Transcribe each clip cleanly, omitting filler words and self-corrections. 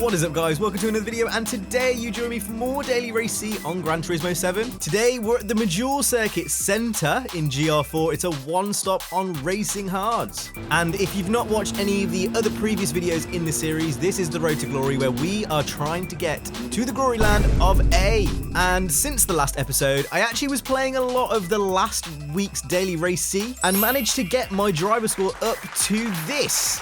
What is up, guys? Welcome to another video, and today you join me for more Daily Race C on Gran Turismo 7. Today we're at the Major Circuit Centre in GR4. It's a one-stop on racing hards. And if you've not watched any of the other previous videos in the series, this is the Road to Glory, where we are trying to get to the glory land of A. And since the last episode, I actually was playing a lot of the last week's Daily Race C and managed to get my driver score up to this.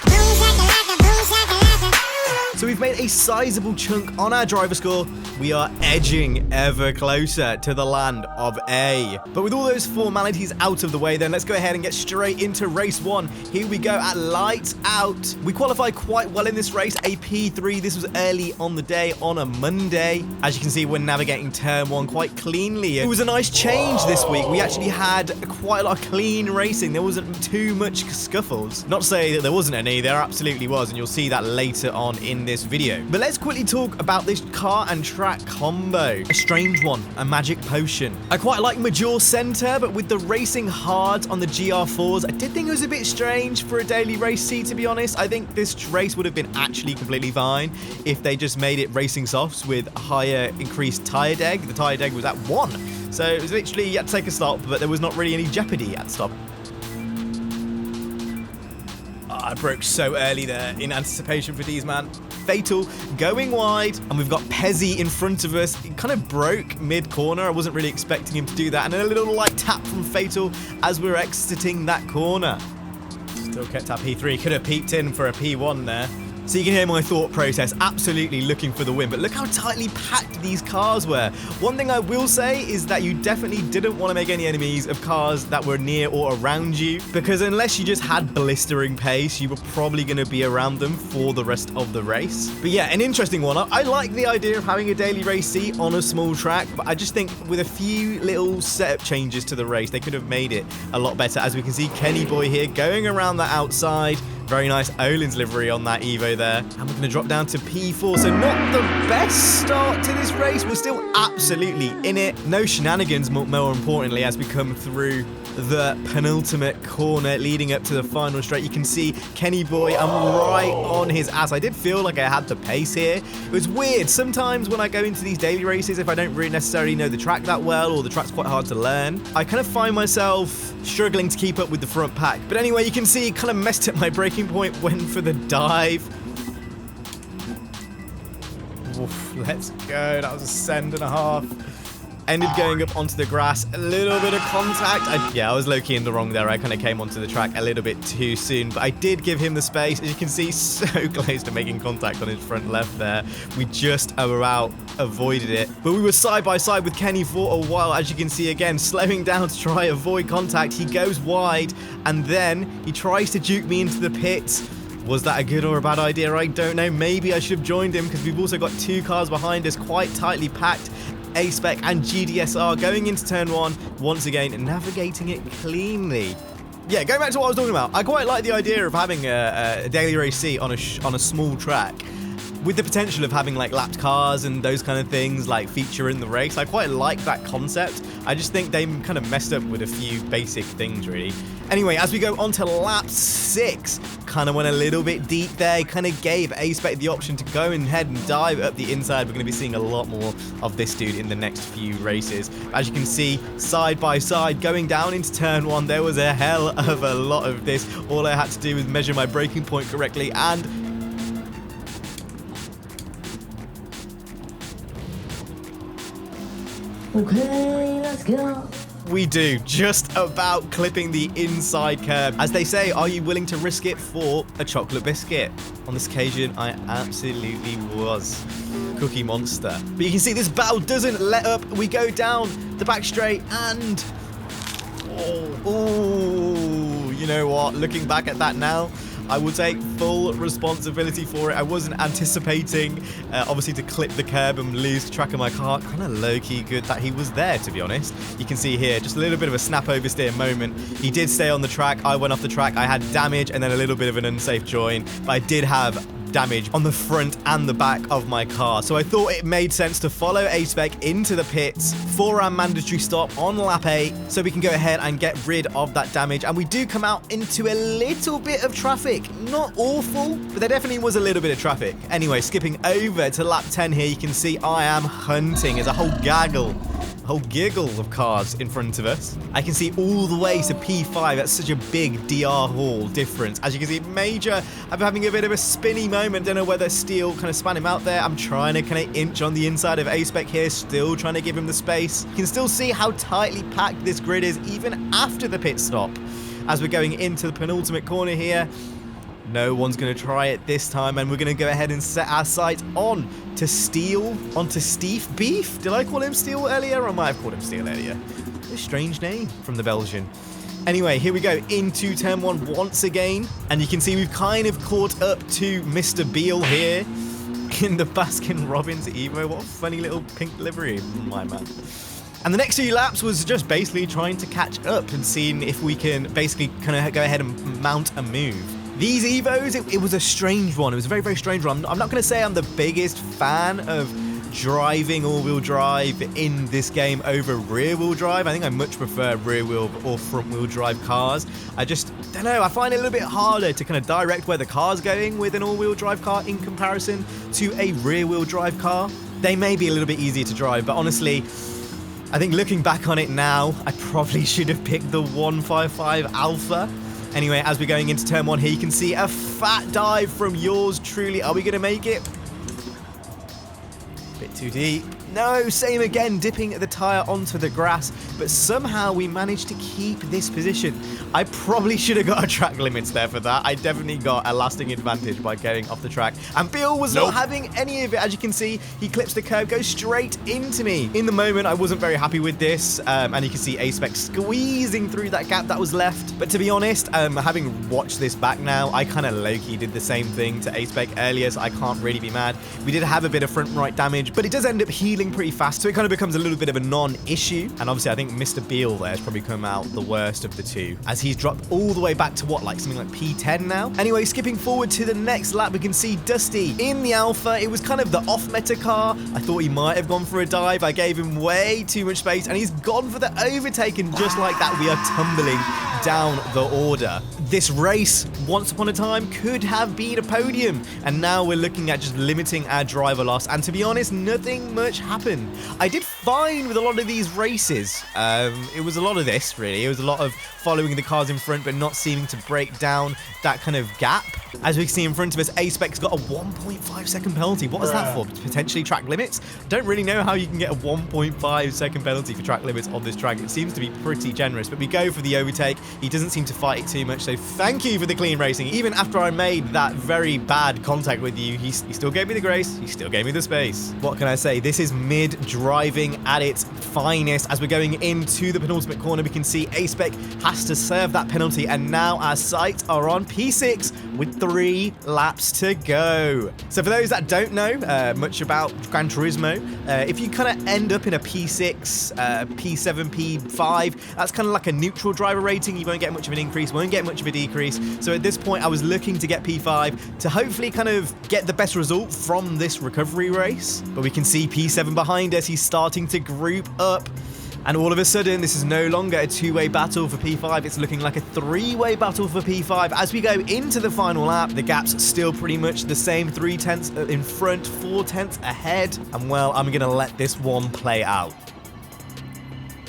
So we've made a sizable chunk on our driver score. We are edging ever closer to the land of A. But with all those formalities out of the way, then let's go ahead and get straight into race 1. Here we go at lights out. We qualified quite well in this race, a P3. This was early on the day on a Monday. As you can see, we're navigating turn 1 quite cleanly. It was a nice change this week. We actually had quite a lot of clean racing. There wasn't too much scuffles. Not to say that there wasn't any, there absolutely was, and you'll see that later on in this video. But let's quickly talk about this car and track combo. A strange one, a magic potion. I quite like Major Centre, but with the racing hard on the GR4s, I did think it was a bit strange for a Daily Race C, to be honest. I think this race would have been actually completely fine if they just made it racing softs with higher increased tyre deg. The tyre deg was at 1. So it was literally, you had to take a stop, but there was not really any jeopardy at the stop. I broke so early there in anticipation for these, man. Fatal going wide, and we've got Pezzi in front of us. It kind of broke mid-corner. I wasn't really expecting him to do that. And then a little light tap from Fatal as we're exiting that corner. Still kept at P3. Could have peeked in for a P1 there. So you can hear my thought process, absolutely looking for the win. But look how tightly packed these cars were. One thing I will say is that you definitely didn't want to make any enemies of cars that were near or around you, because unless you just had blistering pace, you were probably going to be around them for the rest of the race. But yeah, an interesting one. I like the idea of having a Daily Race C on a small track, but I just think with a few little setup changes to the race, they could have made it a lot better. As we can see, Kenny Boy here going around the outside. Very nice Olin's livery on that Evo there. And we're going to drop down to P4. So not the best start to this race. We're still absolutely in it. No shenanigans, more importantly, as we come through the penultimate corner leading up to the final straight. You can see Kenny Boy, I'm right on his ass. I did feel like I had the pace here. It was weird. Sometimes when I go into these daily races, if I don't really necessarily know the track that well, or the track's quite hard to learn, I kind of find myself struggling to keep up with the front pack. But anyway, you can see it kind of messed up my braking point, went for the dive. Oof, let's go. That was a send and a half. Ended going up onto the grass, a little bit of contact. I was low-key in the wrong there. I kind of came onto the track a little bit too soon, but I did give him the space. As you can see, so close to making contact on his front left there. We just about avoided it, but we were side by side with Kenny for a while. As you can see, again, slowing down to try avoid contact. He goes wide, and then he tries to juke me into the pits. Was that a good or a bad idea? I don't know. Maybe I should have joined him, because we've also got two cars behind us, quite tightly packed. A-Spec and GDSR going into turn 1, once again navigating it cleanly. Yeah, going back to what I was talking about, I quite like the idea of having a Daily Race C on a small track, with the potential of having like lapped cars and those kind of things like feature in the race. I quite like that concept. I just think they kind of messed up with a few basic things, really. Anyway, as we go on to lap 6, kind of went a little bit deep there. Kind of gave A-Spec the option to go ahead and dive up the inside. We're going to be seeing a lot more of this dude in the next few races. As you can see, side by side, going down into turn 1, there was a hell of a lot of this. All I had to do was measure my braking point correctly, and okay, let's go. we do, just about clipping the inside curb. As they say, are you willing to risk it for a chocolate biscuit? On this occasion, I absolutely was. Cookie Monster. But you can see this battle doesn't let up. We go down the back straight, and oh, you know what? Looking back at that now, I will take full responsibility for it. I wasn't anticipating, obviously, to clip the curb and lose track of my car. Kind of low-key good that he was there, to be honest. You can see here, just a little bit of a snap oversteer moment. He did stay on the track. I went off the track. I had damage and then a little bit of an unsafe join. But I did have damage on the front and the back of my car. So I thought it made sense to follow A-Spec into the pits for our mandatory stop on lap 8 so we can go ahead and get rid of that damage. And we do come out into a little bit of traffic. Not awful, but there definitely was a little bit of traffic. Anyway, skipping over to lap 10 here, you can see I am hunting. There's a whole giggle of cars in front of us. I can see all the way to P5. That's such a big DR haul difference. As you can see, Major, I'm having a bit of a spinny moment. Don't know whether Steel kind of span him out there. I'm trying to kind of inch on the inside of A-Spec here, still trying to give him the space. You can still see how tightly packed this grid is even after the pit stop. As we're going into the penultimate corner here, no one's going to try it this time, and we're going to go ahead and set our sights on to Steel, onto Steve Beef. Did I call him Steel earlier? Or I might have called him Steel earlier. A strange name from the Belgian. Anyway, here we go into turn 1 once again, and you can see we've kind of caught up to Mr. Beale here in the Baskin Robbins Evo. What a funny little pink livery, my man. And the next few laps was just basically trying to catch up and seeing if we can basically kind of go ahead and mount a move. These Evos, it was a strange one. It was a very, very strange one. I'm not going to say I'm the biggest fan of driving all-wheel drive in this game over rear-wheel drive. I think I much prefer rear-wheel or front-wheel drive cars. I just don't know. I find it a little bit harder to kind of direct where the car's going with an all-wheel drive car in comparison to a rear-wheel drive car. They may be a little bit easier to drive, but honestly, I think looking back on it now, I probably should have picked the 155 Alpha. Anyway, as we're going into turn 1 here, you can see a fat dive from yours truly. Are we going to make it? Bit too deep. No, same again, dipping the tyre onto the grass, but somehow we managed to keep this position. I probably should have got a track limits there for that. I definitely got a lasting advantage by going off the track. And Bill was not having any of it. As you can see, he clips the curb, goes straight into me. In the moment, I wasn't very happy with this, and you can see A-Spec squeezing through that gap that was left. But to be honest, having watched this back now, I kind of low-key did the same thing to A-Spec earlier, so I can't really be mad. We did have a bit of front right damage, but it does end up healing pretty fast, so it kind of becomes a little bit of a non-issue. And obviously I think Mr. Beale there has probably come out the worst of the two, as he's dropped all the way back to what, like something like P10 now. Anyway, skipping forward to the next lap, we can see Dusty in the Alpha. It was kind of the off-meta car. I thought he might have gone for a dive. I gave him way too much space, and he's gone for the overtake, and just like that, we are tumbling down the order. This race, once upon a time, could have been a podium, and now we're looking at just limiting our driver loss, and to be honest, nothing much happened. I did fine with a lot of these races. It was a lot of this, really. It was a lot of following the cars in front, but not seeming to break down that kind of gap. As we can see in front of us, A-Spec's got a 1.5 second penalty. What is that for? Potentially track limits? Don't really know how you can get a 1.5 second penalty for track limits on this track. It seems to be pretty generous, but we go for the overtake. He doesn't seem to fight it too much, so thank you for the clean racing. Even after I made that very bad contact with you, he still gave me the grace. He still gave me the space. What can I say? This is mid-driving at its finest. As we're going into the penultimate corner, we can see A-Spec has to serve that penalty, and now our sights are on P6 with 3 laps to go. So for those that don't know much about Gran Turismo, if you kind of end up in a P6, P7, P5, that's kind of like a neutral driver rating. You won't get much of an increase, won't get much of a decrease. So at this point, I was looking to get P5 to hopefully kind of get the best result from this recovery race. But we can see P7 behind us. He's starting to group up. And all of a sudden, this is no longer a two-way battle for P5. It's looking like a three-way battle for P5. As we go into the final lap, the gap's still pretty much the same. 3/10 in front, 4/10 ahead. And, well, I'm going to let this one play out.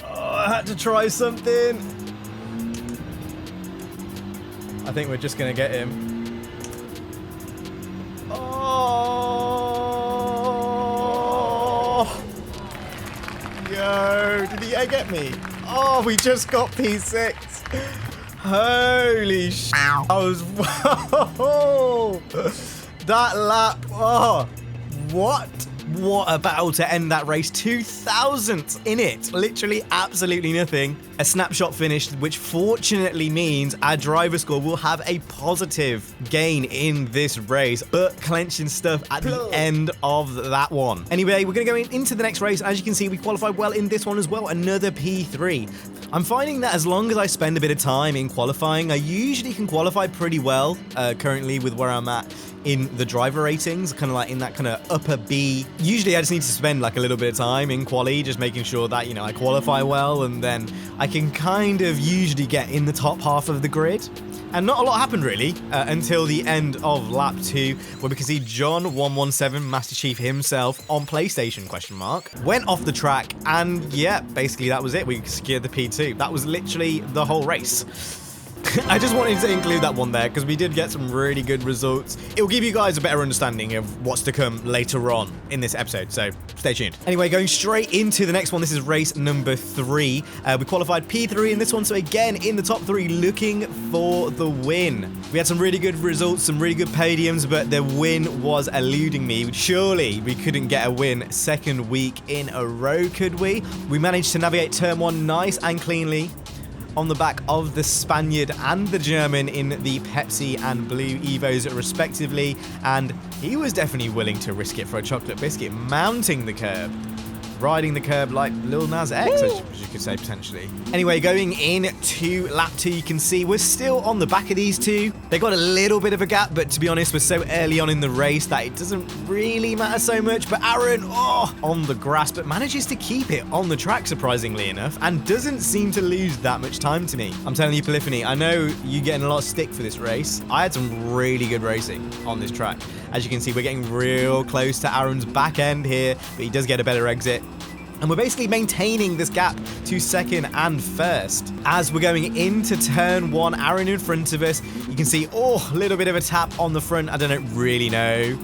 Oh, I had to try something. I think we're just going to get him. Oh! Yo, did he get me? Oh, we just got P6. Holy sh! I was... Whoa! That lap... Oh! What? What a battle to end that race. 2,000th in it. Literally absolutely nothing. A snapshot finish, which fortunately means our driver score will have a positive gain in this race, but clenching stuff at the end of that one. Anyway, we're going to go into the next race. As you can see, we qualified well in this one as well, another P3. I'm finding that as long as I spend a bit of time in qualifying, I usually can qualify pretty well currently with where I'm at in the driver ratings, kind of like in that kind of upper B. Usually I just need to spend like a little bit of time in quali, just making sure that, you know, I qualify well, and then I can kind of usually get in the top half of the grid. And not a lot happened really until the end of lap 2, where we can see John117, Master Chief himself on PlayStation ? Went off the track, and yeah, basically that was it. We secured the P2. That was literally the whole race. I just wanted to include that one there because we did get some really good results. It will give you guys a better understanding of what's to come later on in this episode, so stay tuned. Anyway, going straight into the next one, this is race number 3. We qualified P3 in this one, so again, in the top 3, looking for the win. We had some really good results, some really good podiums, but the win was eluding me. Surely we couldn't get a win second week in a row, could we? We managed to navigate turn 1 nice and cleanly on the back of the Spaniard and the German in the Pepsi and Blue Evos respectively, and he was definitely willing to risk it for a chocolate biscuit, mounting the curb. Riding the curb like Lil Nas X, as you could say, potentially. Anyway, going into lap 2, you can see we're still on the back of these two. They got a little bit of a gap, but to be honest, we're so early on in the race that it doesn't really matter so much. But Aaron, on the grass, but manages to keep it on the track, surprisingly enough, and doesn't seem to lose that much time to me. I'm telling you, Polyphony, I know you're getting a lot of stick for this race. I had some really good racing on this track. As you can see, we're getting real close to Aaron's back end here, but he does get a better exit. And we're basically maintaining this gap to second and first. As we're going into turn 1, Aaron in front of us, you can see, a little bit of a tap on the front. I don't really know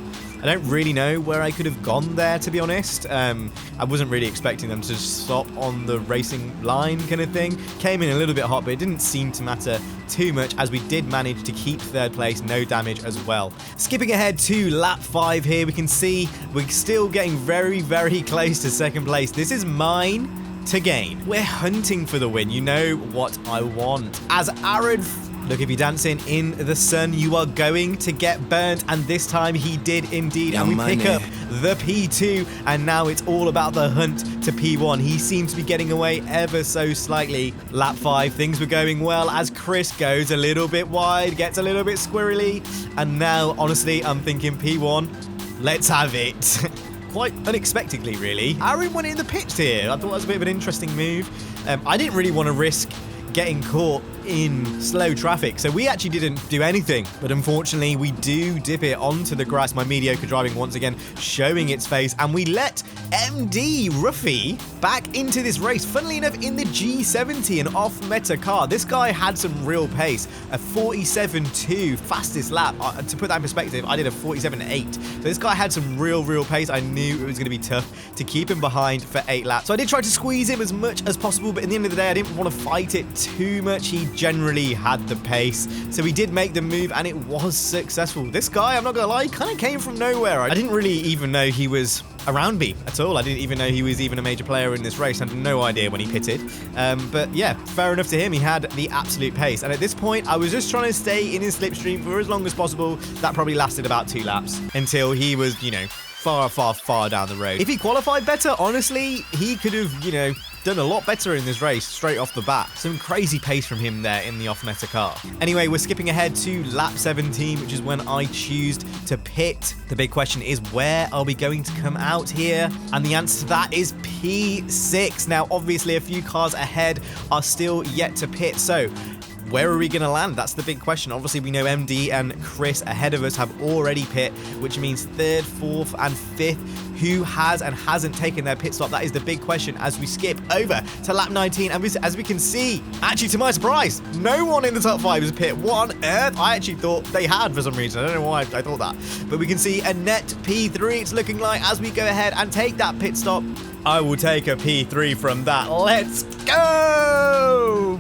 where I could have gone there, to be honest. I wasn't really expecting them to stop on the racing line kind of thing. Came in a little bit hot, but it didn't seem to matter too much as we did manage to keep third place, no damage as well. Skipping ahead to lap 5 here, we can see we're still getting very, very close to second place. This is mine to gain. We're hunting for the win. You know what I want. As Aaron, look, if you're dancing in the sun, you are going to get burnt. And this time he did indeed. And we pick up the P2. And now it's all about the hunt to P1. He seems to be getting away ever so slightly. Lap 5, things were going well as Chris goes a little bit wide, gets a little bit squirrely. And now, honestly, I'm thinking P1. Let's have it. Quite unexpectedly, really. Aaron went in the pits here. I thought that was a bit of an interesting move. I didn't really want to risk getting caught in slow traffic, so we actually didn't do anything, but unfortunately we do dip it onto the grass. My mediocre driving once again showing its face, and we let MD Ruffy back into this race, funnily enough in the G70, an off-meta car. This guy had some real pace, a 47.2 fastest lap. To put that in perspective, I did a 47.8, so this guy had some real pace. I knew it was going to be tough to keep him behind for 8 laps, so I did try to squeeze him as much as possible, but in the end of the day I didn't want to fight it too much. He generally had the pace, so he did make the move and it was successful. This guy, I'm not gonna lie, kind of came from nowhere. I didn't really even know he was around me at all. I didn't even know he was even a major player in this race. I had no idea when he pitted, but yeah, fair enough to him. He had the absolute pace, and at this point I was just trying to stay in his slipstream for as long as possible. That probably lasted about 2 laps until he was, you know, far down the road. If he qualified better, honestly, he could have, you know, done a lot better in this race straight off the bat. Some crazy pace from him there in the off-meta car. Anyway, we're skipping ahead to lap 17, which is when I choose to pit. The big question is, where are we going to come out here? And the answer to that is P6. Now, obviously, a few cars ahead are still yet to pit, so where are we going to land? That's the big question. Obviously, we know MD and Chris ahead of us have already pit, which means 3rd, 4th, and 5th. Who has and hasn't taken their pit stop? That is the big question as we skip over to lap 19. And as we can see, actually, to my surprise, no one in the top 5 is pit. What on earth? I actually thought they had for some reason. I don't know why I thought that. But we can see a net P3, it's looking like, as we go ahead and take that pit stop. I will take a P3 from that. Let's go!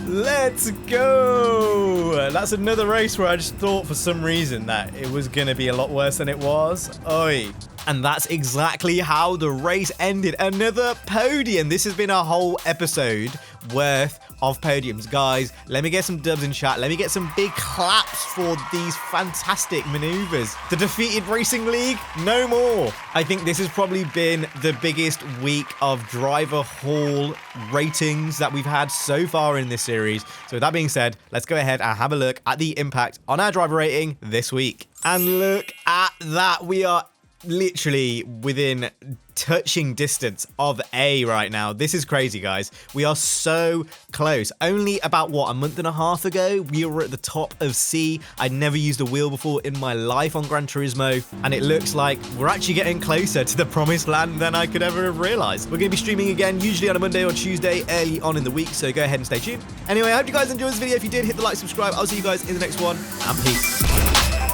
Let's go! That's another race where I just thought for some reason that it was going to be a lot worse than it was. Oi. And that's exactly how the race ended. Another podium. This has been a whole episode worth of podiums. Guys, let me get some dubs in chat. Let me get some big claps for these fantastic maneuvers. The defeated racing league, no more. I think this has probably been the biggest week of driver hall ratings that we've had so far in this series. So with that being said, let's go ahead and have a look at the impact on our driver rating this week. And look at that. We are literally within touching distance of A right now. This is crazy, guys. We are so close. Only about, what, a month and a half ago, we were at the top of C. I'd never used a wheel before in my life on Gran Turismo, and it looks like we're actually getting closer to the promised land than I could ever have realized. We're going to be streaming again, usually on a Monday or Tuesday, early on in the week, so go ahead and stay tuned. Anyway, I hope you guys enjoyed this video. If you did, hit the like, subscribe. I'll see you guys in the next one, and peace.